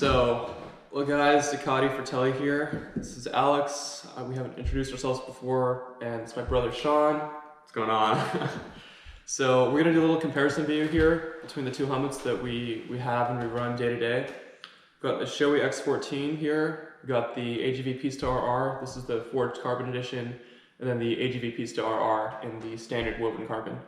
Well guys, Ducati Fratelli here. This is Alex. We haven't introduced ourselves before, and it's my brother Sean. What's going on? So we're gonna do a little comparison video here between the two helmets that we have and we run day to day. We've got the Shoei X14 here. We've got the AGV Pista RR. This is the forged carbon edition, and then the AGV Pista RR in the standard woven carbon.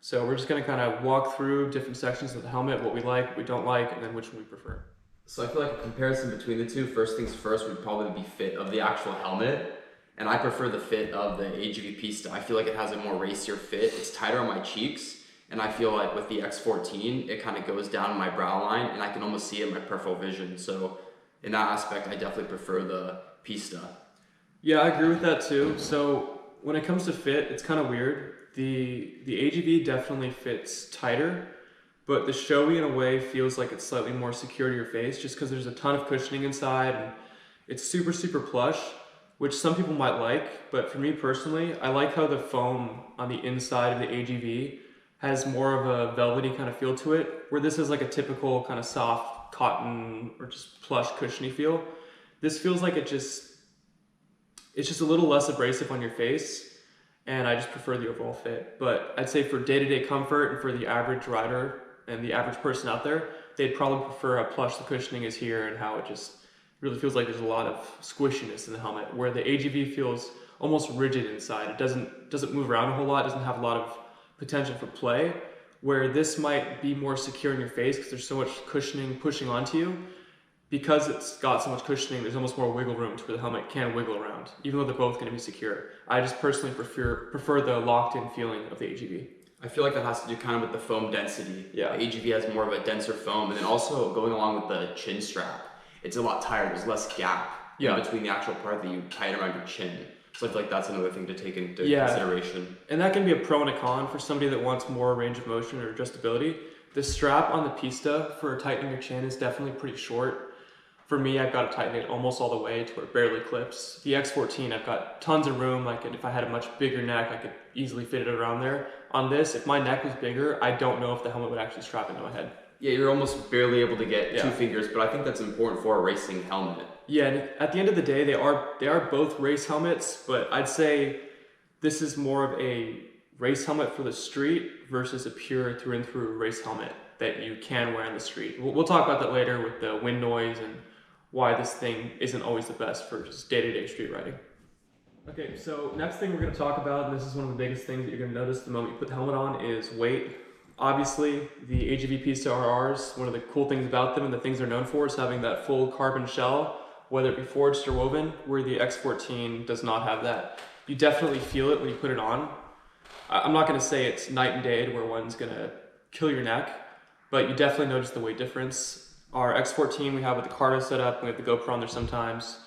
So we're just gonna kind of walk through different sections of the helmet, what we like, what we don't like, and then which one we prefer. So I feel like a comparison between the two, first things first, would probably be fit of the actual helmet. And I prefer the fit of the AGV Pista. I feel like it has a more racier fit. It's tighter on my cheeks. And I feel like with the X14, it kind of goes down my brow line and I can almost see it in my peripheral vision. So in that aspect, I definitely prefer the Pista. Yeah, I agree with that too. So when it comes to fit, it's kind of weird. The AGV definitely fits tighter, but the Shoei in a way feels like it's slightly more secure to your face just because there's a ton of cushioning inside and it's super, super plush, which some people might like. But for me personally, I like how the foam on the inside of the AGV has more of a velvety kind of feel to it, where this is like a typical kind of soft cotton or just plush cushiony feel. This feels like it's just a little less abrasive on your face, and I just prefer the overall fit. But I'd say for day-to-day comfort and for the average rider and the average person out there, they'd probably prefer how plush the cushioning is here and how it just really feels like there's a lot of squishiness in the helmet, where the AGV feels almost rigid inside. It doesn't move around a whole lot, doesn't have a lot of potential for play, where this might be more secure in your face because there's so much cushioning pushing onto you. Because it's got so much cushioning, there's almost more wiggle room to where the helmet can wiggle around, even though they're both going to be secure. I just personally prefer the locked-in feeling of the AGV. I feel like that has to do kind of with the foam density. Yeah. The AGV has more of a denser foam, and then also going along with the chin strap, it's a lot tighter. There's less gap in between the actual part that you tie around your chin. So I feel like that's another thing to take into consideration. And that can be a pro and a con for somebody that wants more range of motion or adjustability. The strap on the Pista for tightening your chin is definitely pretty short. For me, I've got to tighten it almost all the way to where it barely clips. The X14, I've got tons of room. Like if I had a much bigger neck, I could easily fit it around there. On this, if my neck was bigger, I don't know if the helmet would actually strap into my head. Yeah, you're almost barely able to get two fingers, but I think that's important for a racing helmet. Yeah, and at the end of the day, they are both race helmets, but I'd say this is more of a race helmet for the street versus a pure through and through race helmet that you can wear on the street. We'll talk about that later with the wind noise and why this thing isn't always the best for just day-to-day street riding. Okay, so next thing we're going to talk about, and this is one of the biggest things that you're going to notice the moment you put the helmet on, is weight. Obviously, the AGV Pista RRs, one of the cool things about them and the things they're known for is having that full carbon shell, whether it be forged or woven, where the X14 does not have that. You definitely feel it when you put it on. I'm not going to say it's night and day to where one's going to kill your neck, but you definitely notice the weight difference. Our X14 we have with the Cardo set up, we have the GoPro on there sometimes,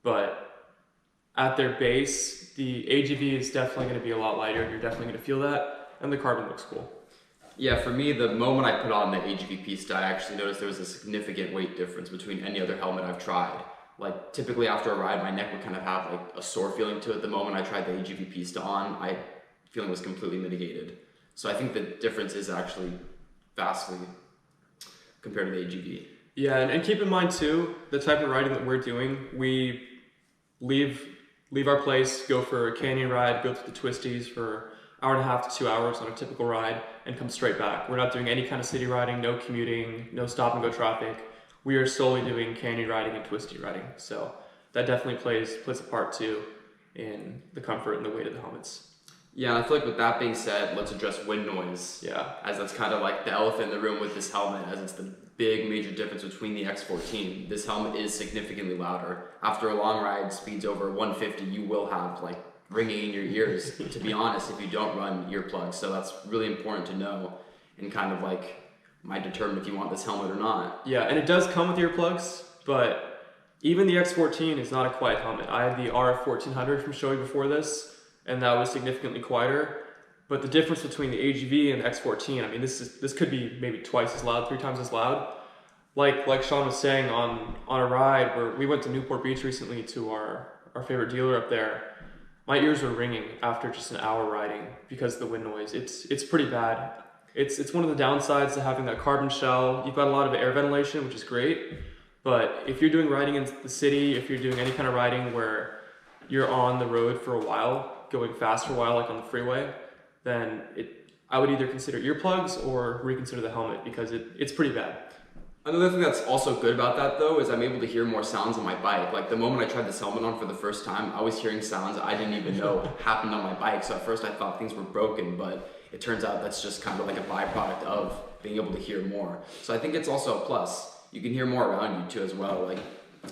but at their base, the AGV is definitely going to be a lot lighter, and you're definitely going to feel that, and the carbon looks cool. Yeah, for me, the moment I put on the AGV Pista, I actually noticed there was a significant weight difference between any other helmet I've tried. Like, typically after a ride, my neck would kind of have like a sore feeling to it. The moment I tried the AGV Pista on, my feeling was completely mitigated. So I think the difference is actually vastly compared to the AGV. Yeah, and keep in mind too, the type of riding that we're doing, we leave our place, go for a canyon ride, go through the twisties for hour and a half to 2 hours on a typical ride, and come straight back. We're not doing any kind of city riding, no commuting, no stop and go traffic. We are solely doing canyon riding and twisty riding. So that definitely plays a part too in the comfort and the weight of the helmets. Yeah, and I feel like with that being said, let's address wind noise. Yeah. As that's kind of like the elephant in the room with this helmet, as it's the big major difference between the X14. This helmet is significantly louder. After a long ride, speeds over 150, you will have like ringing in your ears, to be honest, if you don't run earplugs. So that's really important to know and kind of like might determine if you want this helmet or not. Yeah, and it does come with earplugs, but even the X14 is not a quiet helmet. I had the RF1400 from Shoei before this, and that was significantly quieter. But the difference between the AGV and the X14, I mean, this could be maybe twice as loud, 3 times as loud. Like Sean was saying on a ride where we went to Newport Beach recently to our favorite dealer up there, my ears were ringing after just an hour riding because of the wind noise. It's pretty bad. It's one of the downsides to having that carbon shell. You've got a lot of air ventilation, which is great, But if you're doing riding in the city, if you're doing any kind of riding where you're on the road for a while, going fast for a while, like on the freeway, then I would either consider earplugs or reconsider the helmet because it's pretty bad. Another thing that's also good about that though is I'm able to hear more sounds on my bike. Like the moment I tried this helmet on for the first time, I was hearing sounds I didn't even know happened on my bike. So at first I thought things were broken, but it turns out that's just kind of like a byproduct of being able to hear more. So I think it's also a plus. You can hear more around you too as well. Like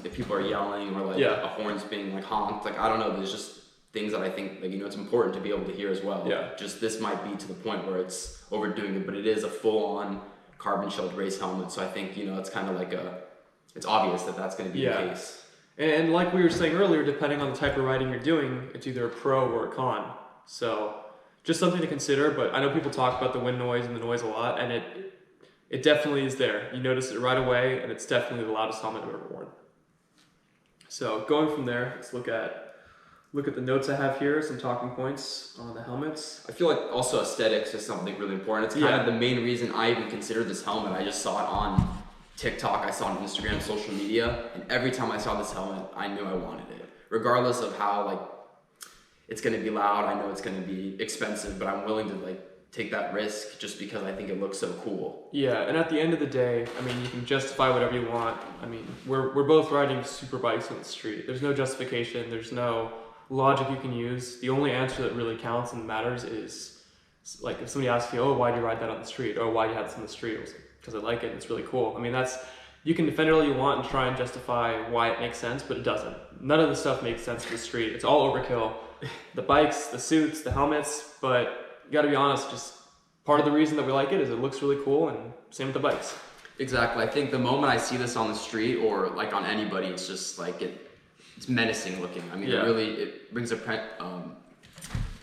if people are yelling or like a horn's being like honked, like I don't know, there's just things that I think like, it's important to be able to hear as well. Yeah. Just this might be to the point where it's overdoing it, but it is a full-on carbon shelled race helmet. So I think, it's kind of like it's obvious that that's going to be the case. And like we were saying earlier, depending on the type of riding you're doing, it's either a pro or a con. So just something to consider, but I know people talk about the wind noise and the noise a lot, and it definitely is there. You notice it right away, and it's definitely the loudest helmet I've ever worn. So going from there, let's look at the notes I have here, some talking points on the helmets. I feel like also aesthetics is something really important. It's kind of the main reason I even considered this helmet. I just saw it on TikTok, I saw it on Instagram, social media, and every time I saw this helmet, I knew I wanted it. Regardless of how it's gonna be loud, I know it's gonna be expensive, but I'm willing to take that risk just because I think it looks so cool. Yeah, and at the end of the day, you can justify whatever you want. We're both riding super bikes on the street. There's no justification, there's no logic you can use. The only answer that really counts and matters is if somebody asks you, why do you ride that on the street? Or why do you have this on the street? Because I like it, it's really cool. You can defend it all you want and try and justify why it makes sense, but it doesn't. None of the stuff makes sense to the street. It's all overkill. The bikes, the suits, the helmets, but you gotta be honest, just part of the reason that we like it is it looks really cool, and same with the bikes. Exactly. I think the moment I see this on the street or on anybody, it's just it's menacing looking. It brings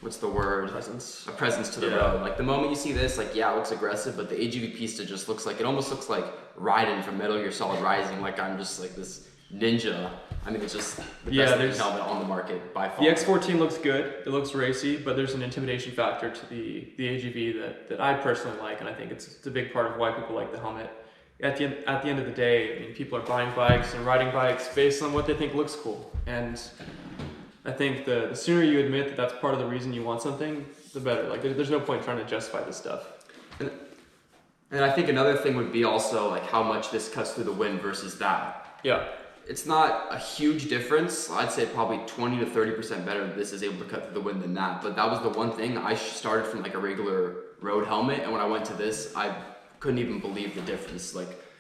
what's the word? Presence. A presence to the road. The moment you see this, it looks aggressive, but the AGV Pista just looks it almost looks like Raiden from Metal Gear Solid Rising. I'm just this ninja. It's just the best looking helmet on the market by far. The X14 looks good. It looks racy, but there's an intimidation factor to the AGV that I personally like, and I think it's a big part of why people like the helmet. At the end of the day, people are buying bikes and riding bikes based on what they think looks cool. And I think the sooner you admit that that's part of the reason you want something, the better. There's no point trying to justify this stuff. And I think another thing would be also how much this cuts through the wind versus that. Yeah. It's not a huge difference. I'd say probably 20 to 30% better this is able to cut through the wind than that. But that was the one thing. I started from a regular road helmet, and when I went to this, I couldn't even believe the difference.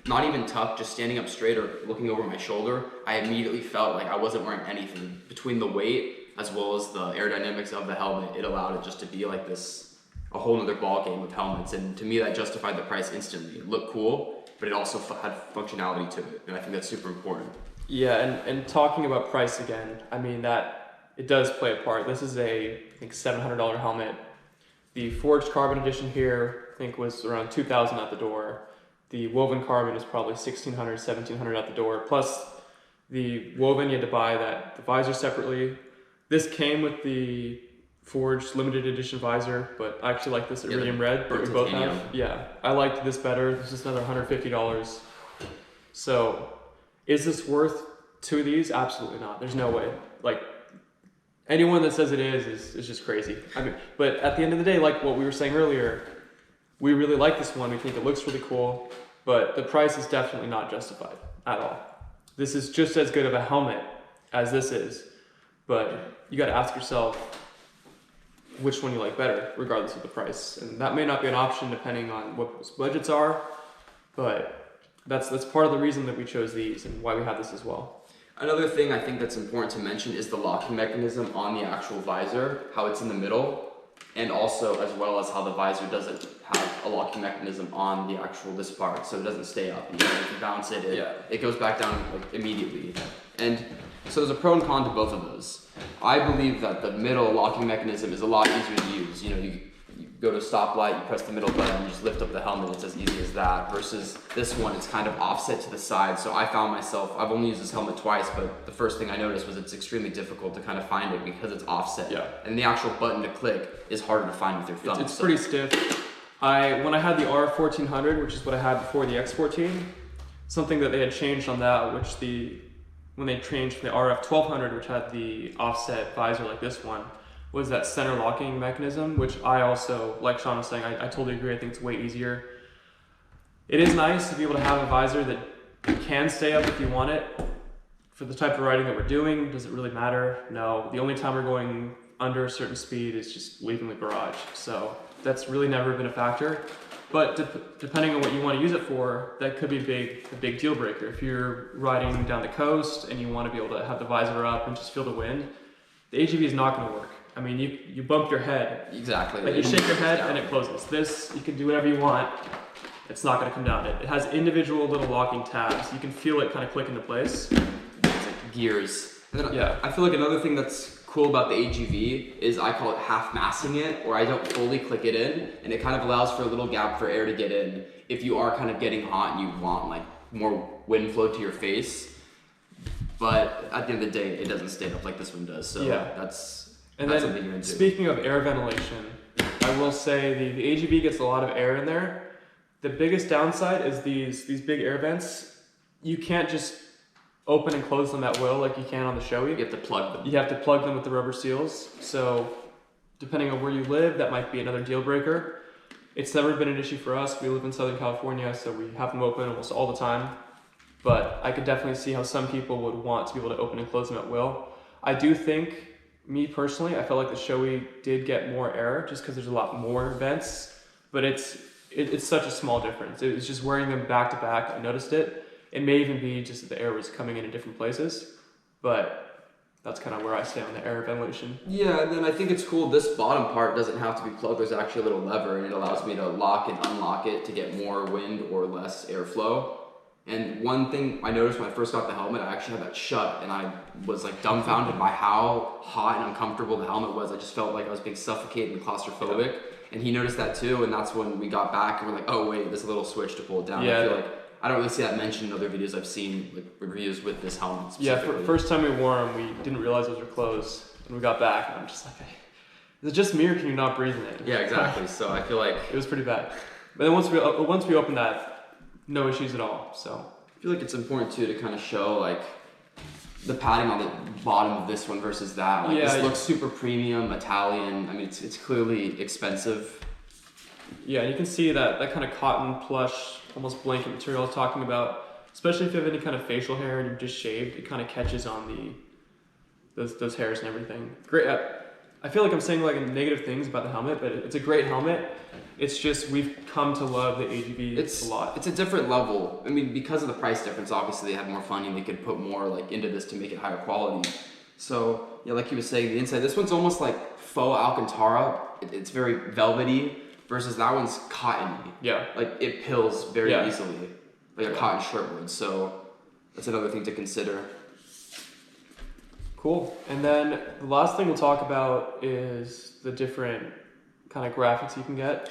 Not even tucked, just standing up straight or looking over my shoulder, I immediately felt like I wasn't wearing anything. Between the weight as well as the aerodynamics of the helmet, it allowed it just to be a whole nother ball game of helmets. And to me, that justified the price instantly. It looked cool, but it also had functionality to it, and I think that's super important. Yeah, and talking about price again, that it does play a part. This is I think $700 helmet. The forged carbon edition here, I think, was around $2,000 at the door. The woven carbon is probably $1,600, $1,700 at the door. Plus the woven, you had to buy the visor separately. This came with the forged limited edition visor, but I actually like this iridium red that we both have. Yeah, I liked this better. This is another $150. So is this worth two of these? Absolutely not. There's no way. Anyone that says it is just crazy. But at the end of the day, what we were saying earlier, we really like this one. We think it looks really cool, but the price is definitely not justified at all. This is just as good of a helmet as this is, but you got to ask yourself which one you like better, regardless of the price. And that may not be an option depending on what people's budgets are, but that's part of the reason that we chose these and why we have this as well. Another thing I think that's important to mention is the locking mechanism on the actual visor, how it's in the middle, and also as well as how the visor doesn't have a locking mechanism on the actual this part, so it doesn't stay up. If you bounce it, it goes back down immediately. And so there's a pro and con to both of those. I believe that the middle locking mechanism is a lot easier to use. You go to a stoplight, you press the middle button, you just lift up the helmet, it's as easy as that. Versus this one, it's kind of offset to the side. So I found myself, I've only used this helmet twice, but the first thing I noticed was it's extremely difficult to kind of find it because it's offset. Yeah. And the actual button to click is harder to find with your thumb. It's pretty stiff. When I had the R1400, which is what I had before the X14, Something that they had changed on that, when they changed from the RF 1200, which had the offset visor like this one, was that center locking mechanism, which I also, like Sean was saying, I totally agree. I think it's way easier. It is nice to be able to have a visor that can stay up if you want it. For the type of riding that we're doing, does it really matter? No. The only time we're going under a certain speed is just leaving the garage. So that's really never been a factor. But depending on what you want to use it for, that could be a big deal breaker. If you're riding down the coast and you want to be able to have the visor up and just feel the wind, the AGV is not going to work. I mean, you bump your head. Exactly. Like you shake your head and it closes. This, you can do whatever you want. It's not going to come down. It has individual little locking tabs. You can feel it kind of click into place. It's like gears. And then Yeah. I feel like another thing that's cool about the AGV is I call it half massing it, or I don't fully click it in, and it kind of allows for a little gap for air to get in if you are kind of getting hot and you want like more wind flow to your face. But at the end of the day, it doesn't stay up like this one does. So Yeah. that's And something then you're gonna do. speaking of air ventilation, I will say the AGV gets a lot of air in there. The biggest downside is these big air vents. You can't just open and close them at will like you can on the Shoei. You have to plug them. You have to plug them with the rubber seals. So depending on where you live, that might be another deal breaker. It's never been an issue for us. We live in Southern California, so we have them open almost all the time. But I could definitely see how some people would want to be able to open and close them at will. I do think, me personally, I felt like the Shoei did get more air just because there's a lot more vents, but it's such a small difference. It was just wearing them back to back. I noticed it. It may even be just that the air was coming in different places, but that's kind of where I stand on the air ventilation. Yeah, and then I think it's cool. This bottom part doesn't have to be plugged. There's actually a little lever, and it allows me to lock and unlock it to get more wind or less airflow. And one thing I noticed when I first got the helmet, I actually had that shut, and I was like dumbfounded by how hot and uncomfortable the helmet was. I just felt like I was being suffocated and claustrophobic. Yeah. And he noticed that too, and that's when we got back and we're like, oh wait, there's a little switch to pull it down. Yeah. I feel like I don't really see that mentioned in other videos I've seen, like reviews with this helmet specifically. Yeah, first time we wore them, we didn't realize those were closed, and we got back, and I'm just like, hey, is it just me or can you not breathe in it? Yeah, exactly. So I feel like it was pretty bad. But then once we opened that, no issues at all. So I feel like it's important too to kind of show like the padding on the bottom of this one versus that. Like, this looks super premium, Italian. I mean, it's clearly expensive. Yeah, and you can see that kind of cotton plush, almost blanket material I was talking about. Especially if you have any kind of facial hair and you're just shaved, it kind of catches on those hairs and everything. Great. I feel like I'm saying like negative things about the helmet, but it's a great helmet. It's just we've come to love the AGV a lot. It's a different level. I mean, because of the price difference, obviously they had more funding. They could put more like into this to make it higher quality. So yeah, like he was saying, the inside, this one's almost like faux Alcantara. It's very velvety versus that one's cottony. Yeah. Like it pills very easily, like a cotton shirt would. So that's another thing to consider. Cool. And then the last thing we'll talk about is the different kind of graphics you can get.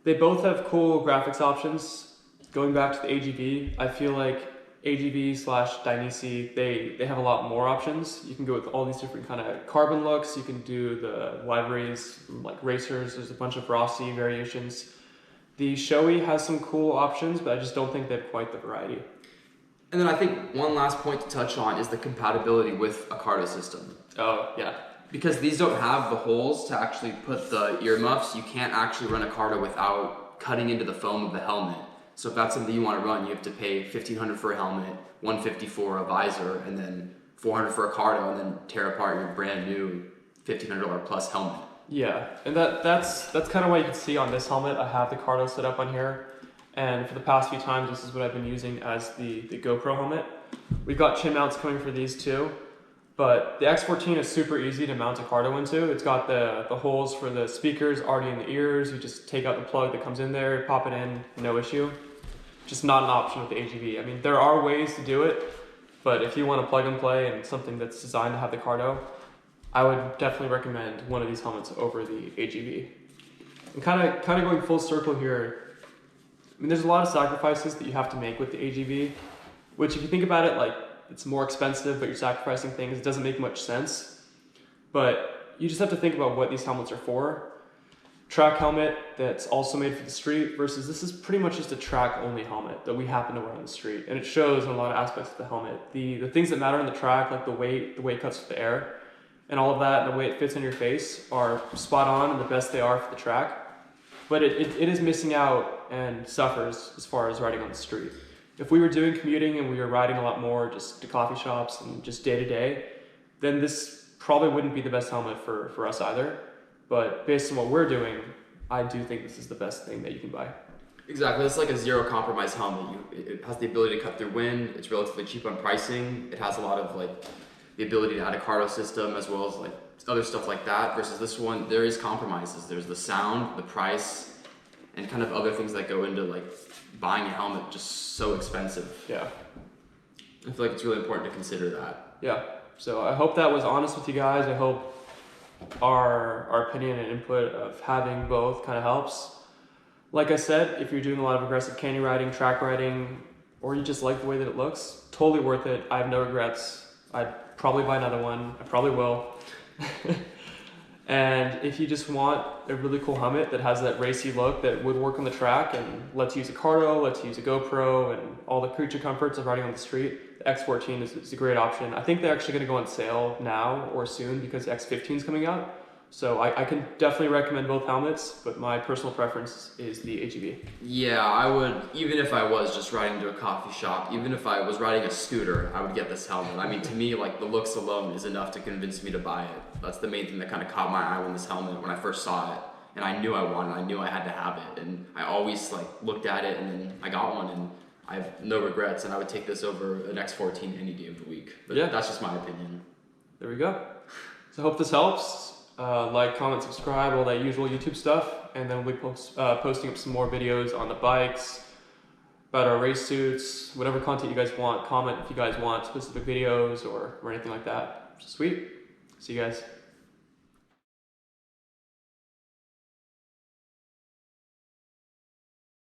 They both have cool graphics options. Going back to the AGV, I feel like AGV/Dainese, they have a lot more options. You can go with all these different kind of carbon looks. You can do the liveries like racers. There's a bunch of Rossi variations. The Shoei has some cool options, but I just don't think they have quite the variety. And then I think one last point to touch on is the compatibility with a Cardo system. Oh, yeah. Because these don't have the holes to actually put the earmuffs, you can't actually run a Cardo without cutting into the foam of the helmet. So if that's something you want to run, you have to pay $1,500 for a helmet, $150 for a visor, and then $400 for a Cardo, and then tear apart your brand new $1,500 plus helmet. Yeah, and that's kind of what you can see on this helmet. I have the Cardo set up on here. And for the past few times, this is what I've been using as the GoPro helmet. We've got chin mounts coming for these too, but the X14 is super easy to mount a Cardo into. It's got the holes for the speakers already in the ears. You just take out the plug that comes in there, pop it in, no issue. Just not an option with the AGV. I mean, there are ways to do it, but if you want to plug and play and something that's designed to have the Cardo, I would definitely recommend one of these helmets over the AGV. And kind of going full circle here, I mean, there's a lot of sacrifices that you have to make with the AGV, which if you think about it, like it's more expensive, but you're sacrificing things. It doesn't make much sense. But you just have to think about what these helmets are for. track helmet that's also made for the street versus this is pretty much just a track only helmet that we happen to wear on the street, and it shows in a lot of aspects of the helmet. The things that matter on the track, like the weight cuts with the air and all of that, and the way it fits on your face are spot on and the best they are for the track, but it is missing out and suffers as far as riding on the street. If we were doing commuting and we were riding a lot more just to coffee shops and just day to day, then this probably wouldn't be the best helmet for us either. But based on what we're doing, I do think this is the best thing that you can buy. Exactly, it's like a zero compromise helmet. It has the ability to cut through wind. It's relatively cheap on pricing. It has a lot of like the ability to add a Cardo system as well as like other stuff like that. Versus this one, there is compromises. There's the sound, the price, and kind of other things that go into like buying a helmet just so expensive. Yeah. I feel like it's really important to consider that. Yeah. So I hope that was honest with you guys. I hope our opinion and input of having both kind of helps. Like I said, if you're doing a lot of aggressive canyon riding, track riding, or you just like the way that it looks, totally worth it. I have no regrets. I'd probably buy another one. I probably will. And if you just want a really cool helmet that has that racy look that would work on the track and lets you use a Cardo, lets you use a GoPro, and all the creature comforts of riding on the street, the X14 is a great option. I think they're actually going to go on sale now or soon because X15 is coming out. So I can definitely recommend both helmets, but my personal preference is the AGV. Yeah, I would, even if I was just riding to a coffee shop, even if I was riding a scooter, I would get this helmet. I mean, to me, like, the looks alone is enough to convince me to buy it. That's the main thing that kind of caught my eye when this helmet, when I first saw it. And I knew I wanted it, I knew I had to have it. And I always, like, looked at it, and then I got one, and I have no regrets, and I would take this over an X14 any day of the week. But yeah, that's just my opinion. There we go. So I hope this helps. Like, comment, subscribe, all that usual YouTube stuff, and then we'll be posting up some more videos on the bikes, about our race suits, whatever content you guys want. Comment if you guys want specific videos or anything like that. Sweet. See you guys.